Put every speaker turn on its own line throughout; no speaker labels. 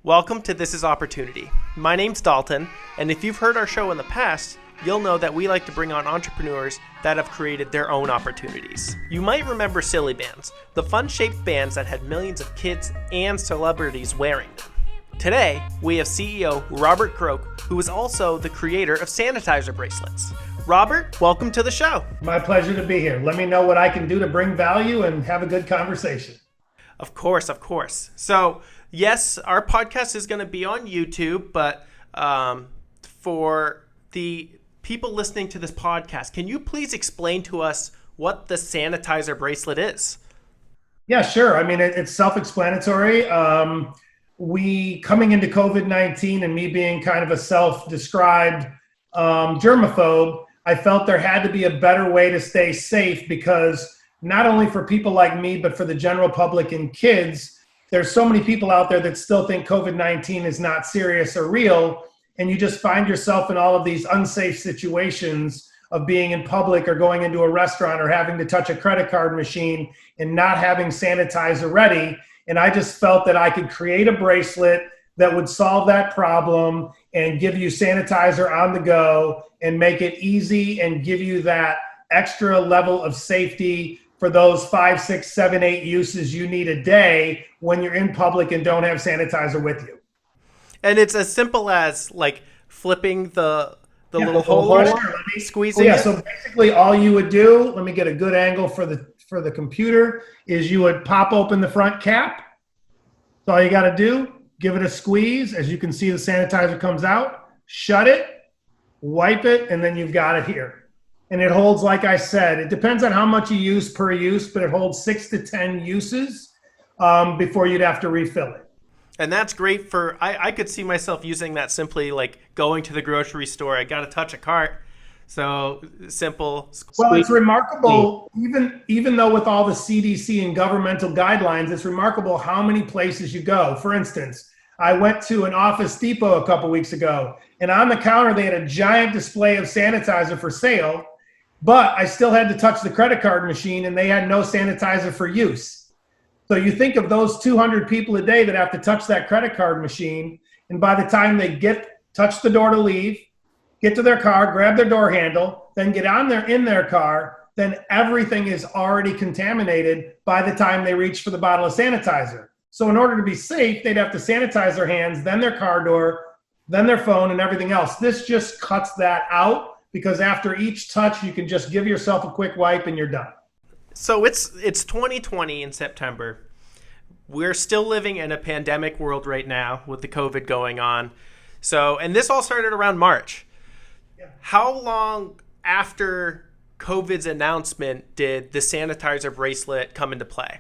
Welcome to This Is Opportunity. My name's Dalton, and if you've heard our show in the past, you'll know that we like to bring on entrepreneurs that have created their own opportunities. You might remember SILLYBANDZ, the fun-shaped bands that had millions of kids and celebrities wearing them. Today, we have CEO Robert Croak, who is also the creator of SANITIZER bracelets. Robert, welcome to the show.
My pleasure to be here. Let me know what I can do to bring value and have a good conversation.
Of course. So, yes, our podcast is going to be on YouTube, but for the people listening to this podcast, can you please explain to us what the SANITIZER bracelet is?
Yeah, sure. I mean, it's self-explanatory. We coming into COVID-19 and me being kind of a self-described germaphobe, I felt there had to be a better way to stay safe because not only for people like me, but for the general public and kids, there's so many people out there that still think COVID-19 is not serious or real. And you just find yourself in all of these unsafe situations of being in public or going into a restaurant or having to touch a credit card machine and not having sanitizer ready. And I just felt that I could create a bracelet that would solve that problem and give you sanitizer on the go and make it easy and give you that extra level of safety for those 5, 6, 7, 8 uses you need a day when you're in public and don't have sanitizer with you.
And it's as simple as like flipping the little hole, squeezing it.
So basically all you would do, let me get a good angle for the computer, is you would pop open the front cap. That's all you got to do. Give it a squeeze. As you can see, the sanitizer comes out. Shut it, wipe it, and then you've got it here. And it holds, like I said, it depends on how much you use per use, but it holds 6 to 10 uses before you'd have to refill it.
And that's great for, I could see myself using that simply like going to the grocery store. I got to touch a cart. So simple.
Well, it's remarkable, even though with all the CDC and governmental guidelines, it's remarkable how many places you go. For instance, I went to an Office Depot a couple weeks ago, and on the counter, they had a giant display of sanitizer for sale, but I still had to touch the credit card machine, and they had no sanitizer for use. So you think of those 200 people a day that have to touch that credit card machine, and by the time they touch the door to leave, get to their car, grab their door handle, then get in their car, then everything is already contaminated by the time they reach for the bottle of sanitizer. So in order to be safe, they'd have to sanitize their hands, then their car door, then their phone, and everything else. This just cuts that out because after each touch, you can just give yourself a quick wipe and you're done.
So it's 2020 in September. We're still living in a pandemic world right now with the COVID going on. And this all started around March.
Yeah.
How long after COVID's announcement did the SANITIZER bracelet come into play?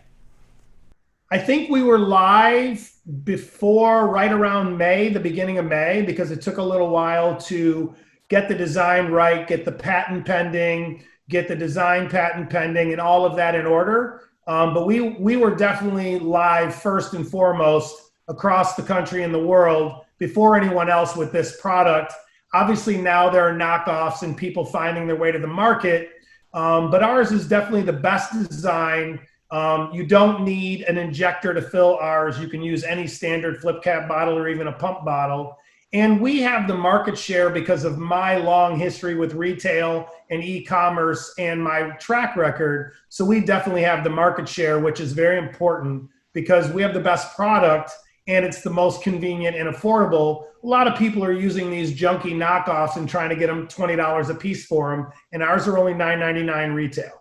I think we were live right around May, the beginning of May, because it took a little while to get the design right, get the patent pending, get the design patent pending, and all of that in order. But we were definitely live first and foremost across the country and the world before anyone else with this product. Obviously now there are knockoffs and people finding their way to the market, but ours is definitely the best design. You don't need an injector to fill ours. You can use any standard flip cap bottle or even a pump bottle. And we have the market share because of my long history with retail and e-commerce and my track record. So we definitely have the market share, which is very important because we have the best product and it's the most convenient and affordable. A lot of people are using these junky knockoffs and trying to get them $20 a piece for them. And ours are only $9.99 retail.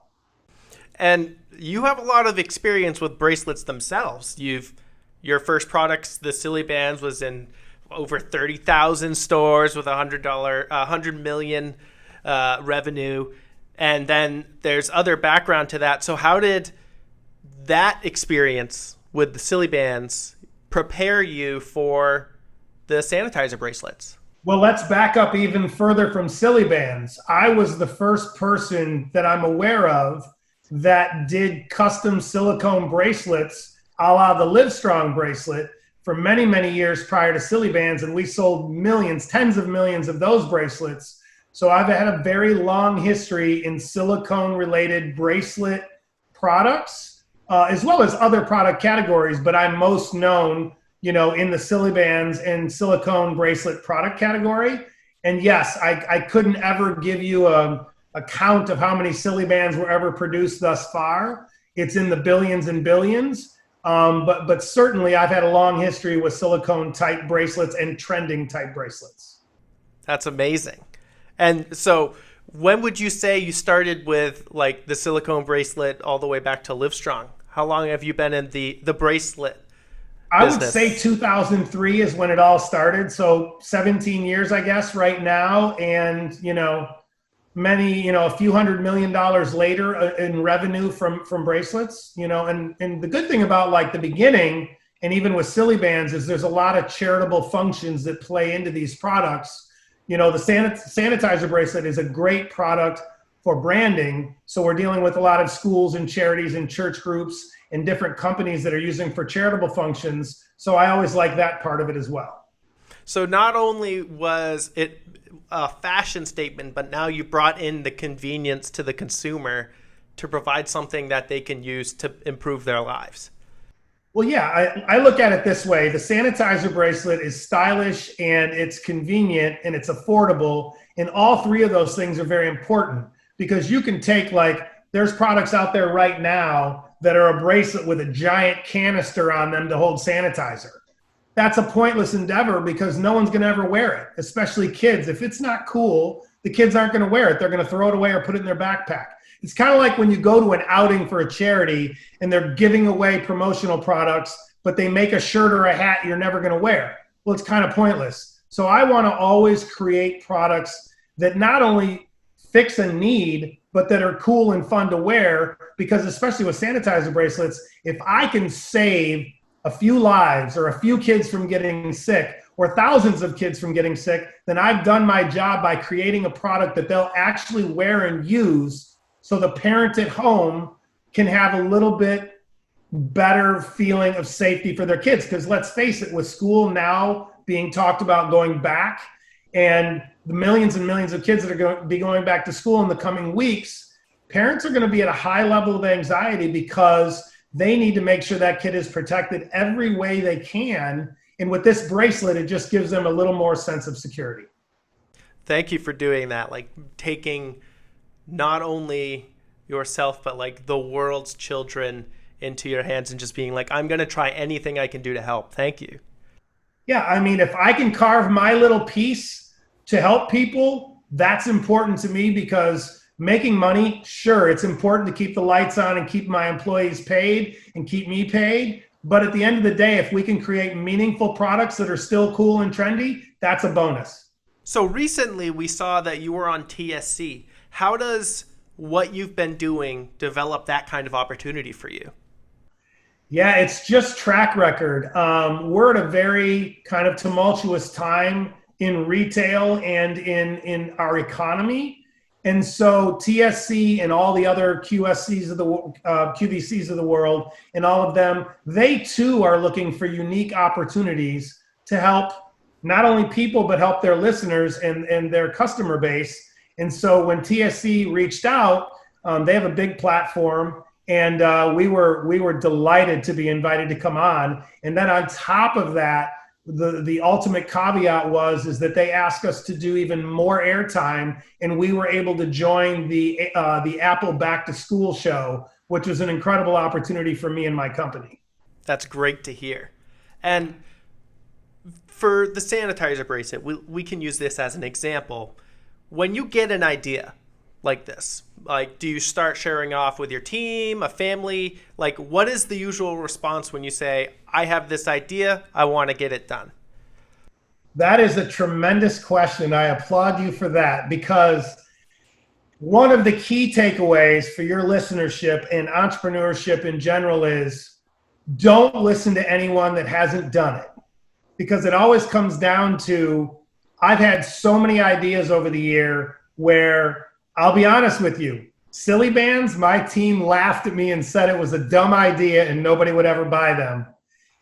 And you have a lot of experience with bracelets themselves. Your first products, the SILLYBANDZ, was in over 30,000 stores with $100 million revenue. And then there's other background to that. So how did that experience with the SILLYBANDZ prepare you for the SANITIZER bracelets?
Well, let's back up even further from SILLYBANDZ. I was the first person that I'm aware of that did custom silicone bracelets a la the Livestrong bracelet for many, many years prior to SILLYBANDZ, and we sold millions, tens of millions of those bracelets. So I've had a very long history in silicone-related bracelet products, as well as other product categories, but I'm most known in the SILLYBANDZ and silicone bracelet product category. And yes, I couldn't ever give you a count of how many SILLYBANDZ were ever produced thus far. It's in the billions and billions. But certainly I've had a long history with silicone type bracelets and trending type bracelets.
That's amazing. And so when would you say you started with like the silicone bracelet all the way back to Livestrong? How long have you been in the bracelet
I
business?
would say 2003 is when it all started. So 17 years, I guess, right now. And, a few $100 million later in revenue from bracelets, and the good thing about like the beginning and even with SILLYBANDZ is there's a lot of charitable functions that play into these products. The sanitizer bracelet is a great product for branding. So we're dealing with a lot of schools and charities and church groups and different companies that are using for charitable functions. So I always like that part of it as well.
So not only was it a fashion statement, but now you brought in the convenience to the consumer to provide something that they can use to improve their lives.
Well, yeah, I look at it this way. The sanitizer bracelet is stylish and it's convenient and it's affordable. And all three of those things are very important because you can take there's products out there right now that are a bracelet with a giant canister on them to hold sanitizer. That's a pointless endeavor because no one's going to ever wear it, especially kids. If it's not cool, the kids aren't going to wear it. They're going to throw it away or put it in their backpack. It's kind of like when you go to an outing for a charity and they're giving away promotional products, but they make a shirt or a hat you're never going to wear. Well, it's kind of pointless. So I want to always create products that not only fix a need, but that are cool and fun to wear, because especially with sanitizer bracelets, if I can save a few lives or a few kids from getting sick or thousands of kids from getting sick, then I've done my job by creating a product that they'll actually wear and use so the parent at home can have a little bit better feeling of safety for their kids. Because let's face it, with school now being talked about going back and the millions and millions of kids that are going to be going back to school in the coming weeks, parents are going to be at a high level of anxiety because they need to make sure that kid is protected every way they can. And with this bracelet, it just gives them a little more sense of security.
Thank you for doing that. Like taking not only yourself, but like the world's children into your hands and just being like, I'm going to try anything I can do to help. Thank you.
Yeah. I mean, if I can carve my little piece to help people, that's important to me because making money, sure, it's important to keep the lights on and keep my employees paid and keep me paid. But at the end of the day, if we can create meaningful products that are still cool and trendy, that's a bonus.
So recently we saw that you were on TSC. How does what you've been doing develop that kind of opportunity for you?
Yeah, it's just track record. We're at a very kind of tumultuous time in retail and in our economy. And so TSC and all the other QSCs of the QVCs of the world and all of them, they too are looking for unique opportunities to help not only people, but help their listeners and their customer base. And so when TSC reached out, they have a big platform, and we were delighted to be invited to come on. And then on top of that, the ultimate caveat is that they asked us to do even more airtime, and we were able to join the Apple Back to School show, which was an incredible opportunity for me and my company.
That's great to hear. And for the sanitizer bracelet, we can use this as an example. When you get an idea like this, like, do you start sharing off with your team, a family? Like, what is the usual response when you say, I have this idea, I want to get it done?
That is a tremendous question. I applaud you for that, because one of the key takeaways for your listenership and entrepreneurship in general is don't listen to anyone that hasn't done it, because it always comes down to, I've had so many ideas over the year where, I'll be honest with you, SILLYBANDZ, my team laughed at me and said it was a dumb idea and nobody would ever buy them.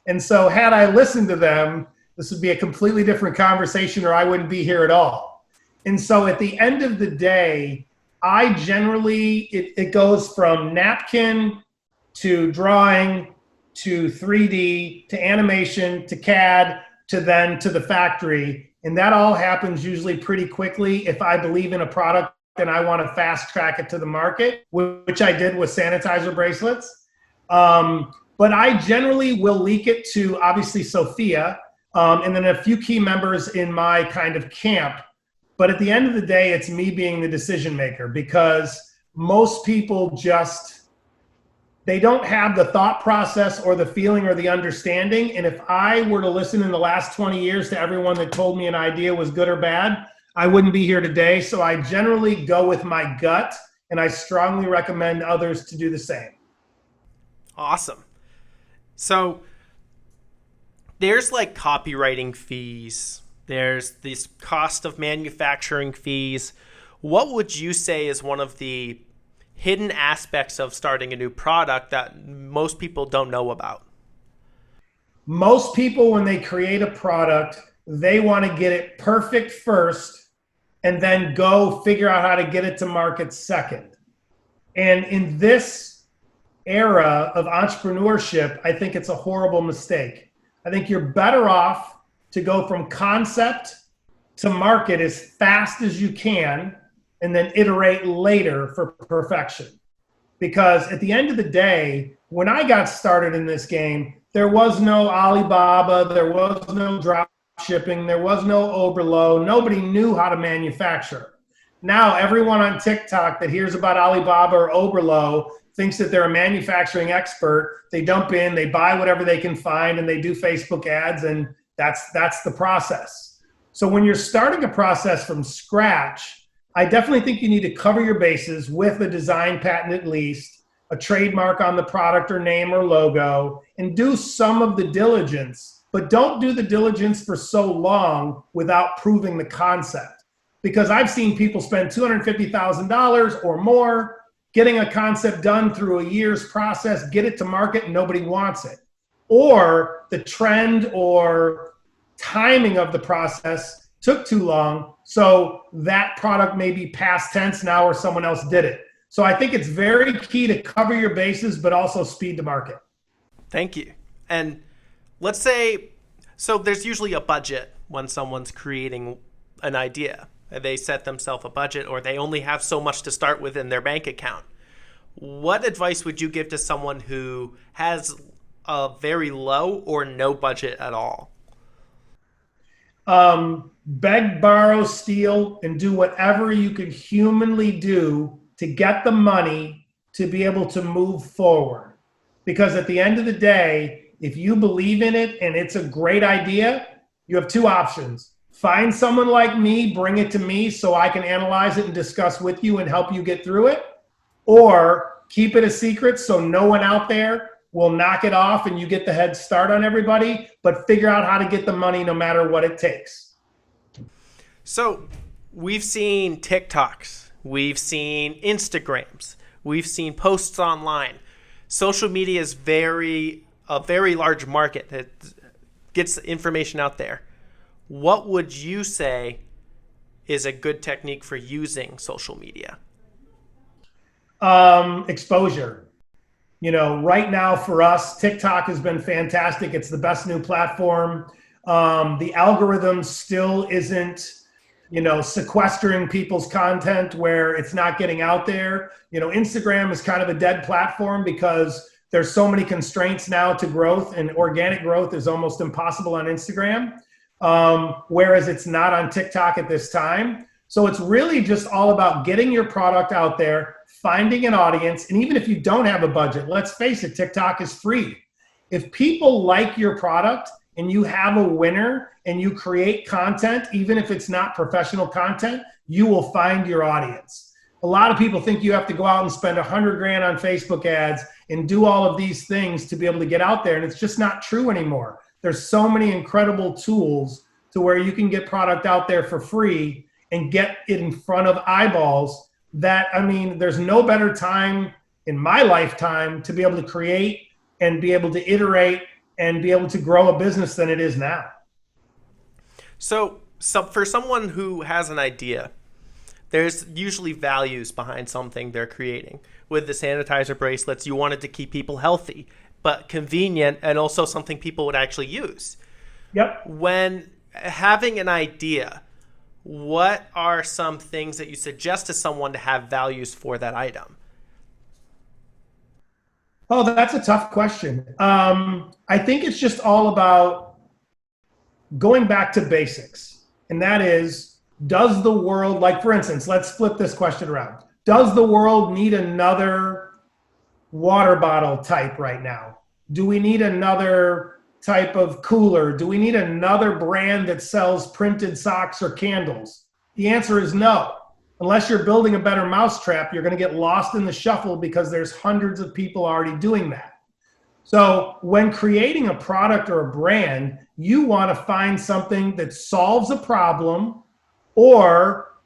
And so had I listened to them, this would be a completely different conversation, or I wouldn't be here at all. And so at the end of the day, I generally, it goes from napkin to drawing to 3D to animation to CAD to then to the factory. And that all happens usually pretty quickly if I believe in a product and I want to fast track it to the market, which I did with sanitizer bracelets. But I generally will leak it to obviously Sophia and then a few key members in my kind of camp. But at the end of the day, it's me being the decision maker, because most people they don't have the thought process or the feeling or the understanding. And if I were to listen in the last 20 years to everyone that told me an idea was good or bad, I wouldn't be here today. So I generally go with my gut, and I strongly recommend others to do the same.
Awesome. So there's like copywriting fees. There's this cost of manufacturing fees. What would you say is one of the hidden aspects of starting a new product that most people don't know about?
Most people, when they create a product, they want to get it perfect first and then go figure out how to get it to market second. And in this era of entrepreneurship, I think it's a horrible mistake. I think you're better off to go from concept to market as fast as you can and then iterate later for perfection. Because at the end of the day, when I got started in this game, there was no Alibaba, there was no drop shipping, there was no Oberlo. Nobody knew how to manufacture. Now everyone on TikTok that hears about Alibaba or Oberlo thinks that they're a manufacturing expert. They dump in, they buy whatever they can find, and they do Facebook ads, and that's the process. So when you're starting a process from scratch, I definitely think you need to cover your bases with a design patent, at least a trademark on the product or name or logo, and do some of the diligence, but don't do the diligence for so long without proving the concept. Because I've seen people spend $250,000 or more getting a concept done through a year's process, get it to market, and nobody wants it. Or the trend or timing of the process took too long, so that product may be past tense now or someone else did it. So I think it's very key to cover your bases, but also speed to market.
Thank you. And let's say, so there's usually a budget when someone's creating an idea. They set themselves a budget, or they only have so much to start with in their bank account. What advice would you give to someone who has a very low or no budget at all?
Beg, borrow, steal, and do whatever you can humanly do to get the money to be able to move forward. Because at the end of the day, if you believe in it and it's a great idea, you have two options. Find someone like me, bring it to me so I can analyze it and discuss with you and help you get through it. Or keep it a secret so no one out there will knock it off and you get the head start on everybody, but figure out how to get the money no matter what it takes.
So we've seen TikToks, we've seen Instagrams, we've seen posts online. Social media is a very large market that gets information out there. What would you say is a good technique for using social media?
Exposure. You know, right now for us, TikTok has been fantastic. It's the best new platform. The algorithm still isn't, sequestering people's content where it's not getting out there. Instagram is kind of a dead platform because there's so many constraints now to growth, and organic growth is almost impossible on Instagram. Whereas it's not on TikTok at this time. So it's really just all about getting your product out there, finding an audience. And even if you don't have a budget, let's face it, TikTok is free. If people like your product and you have a winner and you create content, even if it's not professional content, you will find your audience. A lot of people think you have to go out and spend $100,000 on Facebook ads and do all of these things to be able to get out there. And it's just not true anymore. There's so many incredible tools to where you can get product out there for free and get it in front of eyeballs that, there's no better time in my lifetime to be able to create and be able to iterate and be able to grow a business than it is now.
So for someone who has an idea, there's usually values behind something they're creating. With the sanitizer bracelets, you wanted to keep people healthy, but convenient and also something people would actually use.
Yep.
When having an idea, what are some things that you suggest to someone to have values for that item?
Oh, that's a tough question. I think it's just all about going back to basics. And that is, does the world, like for instance, let's flip this question around. Does the world need another water bottle type right now? Do we need another type of cooler? Do we need another brand that sells printed socks or candles? The answer is no. Unless you're building a better mousetrap, you're going to get lost in the shuffle because there's hundreds of people already doing that. So when creating a product or a brand, you want to find something that solves a problem or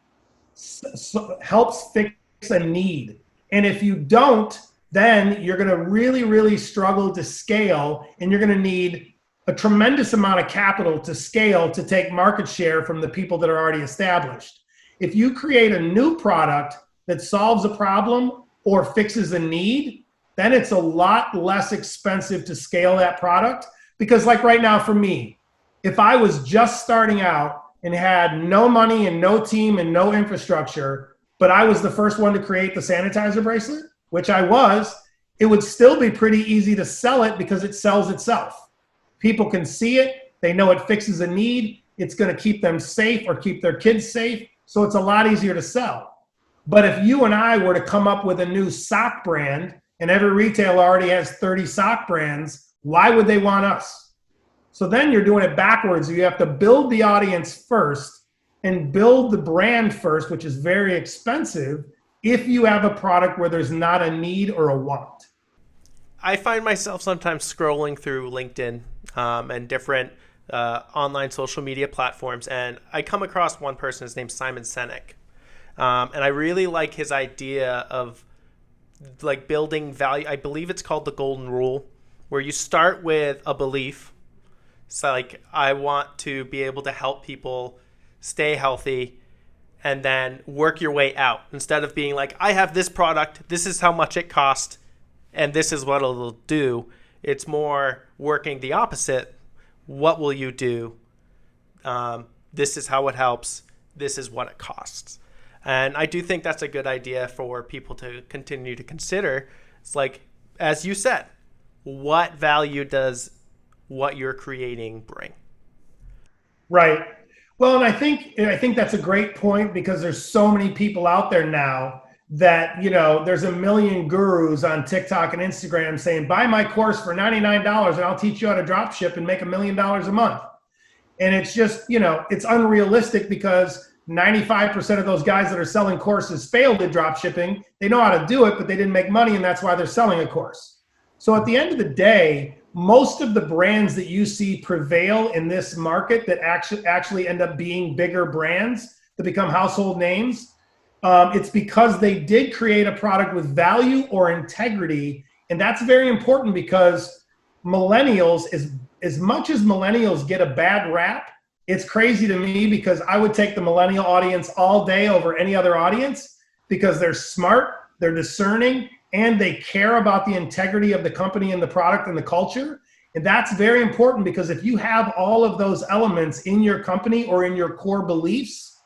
helps fix a need. And if you don't, then you're going to really, really struggle to scale, and you're going to need a tremendous amount of capital to scale to take market share from the people that are already established. If you create a new product that solves a problem or fixes a need, then it's a lot less expensive to scale that product. Because like right now for me, if I was just starting out and had no money and no team and no infrastructure, but I was the first one to create the sanitizer bracelet, which I was, it would still be pretty easy to sell it because it sells itself. People can see it, they know it fixes a need, it's going to keep them safe or keep their kids safe. So it's a lot easier to sell. But if you and I were to come up with a new sock brand and every retailer already has 30 sock brands, why would they want us? So then you're doing it backwards. You have to build the audience first and build the brand first, which is very expensive if you have a product where there's not a need or a want.
I find myself sometimes scrolling through LinkedIn and different online social media platforms, and I come across one person. His name's Simon Sinek, and I really like his idea of like building value. I believe it's called the golden rule, where you start with a belief. So like, I want to be able to help people stay healthy, and then work your way out, instead of being like, I have this product, this is how much it costs, and this is what it'll do. It's more working the opposite. What will you do? This is how it helps. This is what it costs. And I do think that's a good idea for people to continue to consider. It's like, as you said, what value does what you're creating bring?
Right. Well, and I think that's a great point, because there's so many people out there now that, there's a million gurus on TikTok and Instagram saying, buy my course for $99 and I'll teach you how to drop ship and make $1 million a month. And it's just, it's unrealistic, because 95% of those guys that are selling courses failed at drop shipping. They know how to do it, but they didn't make money, and that's why they're selling a course. So at the end of the day, most of the brands that you see prevail in this market that actually end up being bigger brands that become household names, it's because they did create a product with value or integrity. And that's very important, because millennials, as much as millennials get a bad rap, it's crazy to me, because I would take the millennial audience all day over any other audience, because they're smart, they're discerning, and they care about the integrity of the company and the product and the culture. And that's very important, because if you have all of those elements in your company or in your core beliefs,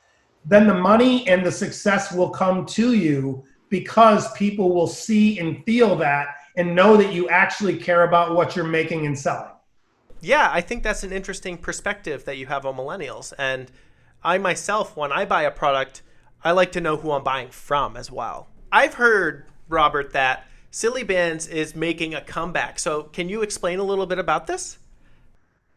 then the money and the success will come to you, because people will see and feel that and know that you actually care about what you're making and selling.
Yeah, I think that's an interesting perspective that you have on millennials. And I myself, when I buy a product, I like to know who I'm buying from as well. I've heard, Robert, that SILLYBANDZ is making a comeback. So can you explain a little bit about this?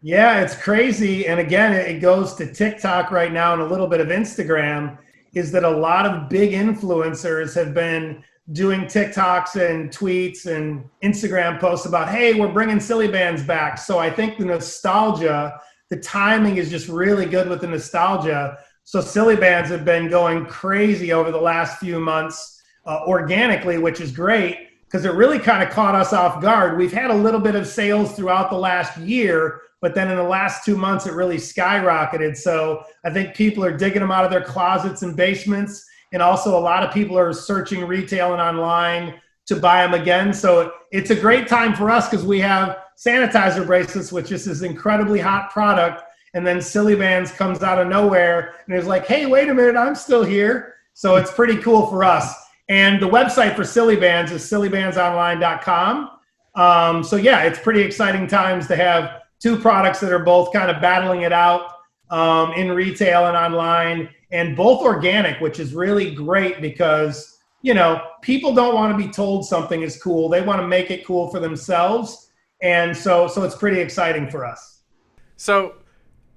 Yeah, it's crazy. And again, it goes to TikTok right now and a little bit of Instagram, is that a lot of big influencers have been doing TikToks and tweets and Instagram posts about, hey, we're bringing SILLYBANDZ back. So I think the nostalgia, the timing is just really good with the nostalgia. So SILLYBANDZ have been going crazy over the last few months organically, which is great, because it really kind of caught us off guard. We've had a little bit of sales throughout the last year, but then in the last 2 months, it really skyrocketed. So I think people are digging them out of their closets and basements. And also a lot of people are searching retail and online to buy them again. So it's a great time for us because we have sanitizer bracelets, which is this incredibly hot product. And then SILLYBANDZ comes out of nowhere and is like, hey, wait a minute, I'm still here. So it's pretty cool for us. And the website for SILLYBANDZ is SILLYBANDZonline.com. So yeah, it's pretty exciting times to have two products that are both kind of battling it out in retail and online, and both organic, which is really great because, you know, people don't want to be told something is cool. They want to make it cool for themselves. And so it's pretty exciting for us.
So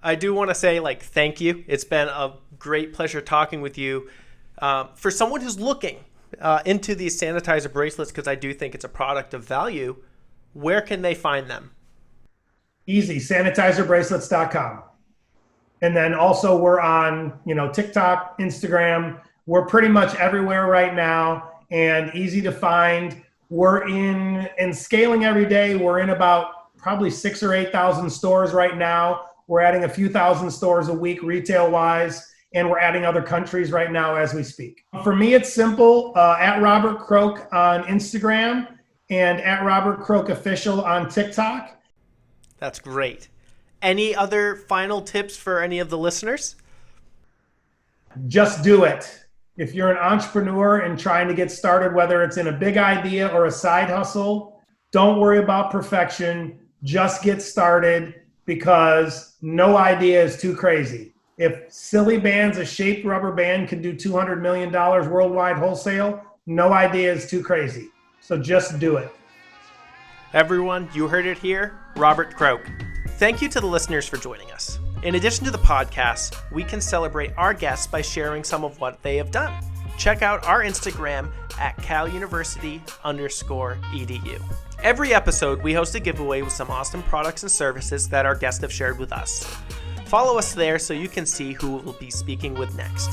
I do want to say, like, thank you. It's been a great pleasure talking with you. For someone who's looking into these sanitizer bracelets, because I do think it's a product of value, where can they find them?
Easy, sanitizerbracelets.com. And then also we're on, you know, TikTok, Instagram. We're pretty much everywhere right now and easy to find. We're in and scaling every day. We're in about probably 6,000 or 8,000 stores right now. We're adding a few thousand stores a week retail wise, and we're adding other countries right now as we speak. For me, it's simple, at Robert Croak on Instagram and at Robert Croak Official on TikTok.
That's great. Any other final tips for any of the listeners?
Just do it. If you're an entrepreneur and trying to get started, whether it's in a big idea or a side hustle, don't worry about perfection. Just get started because no idea is too crazy. If SILLYBANDZ, a shaped rubber band, can do $200 million worldwide wholesale, no idea is too crazy. So just do it.
Everyone, you heard it here, Robert Croak. Thank you to the listeners for joining us. In addition to the podcast, we can celebrate our guests by sharing some of what they have done. Check out our Instagram at caluniversity_edu. Every episode, we host a giveaway with some awesome products and services that our guests have shared with us. Follow us there so you can see who we'll be speaking with next.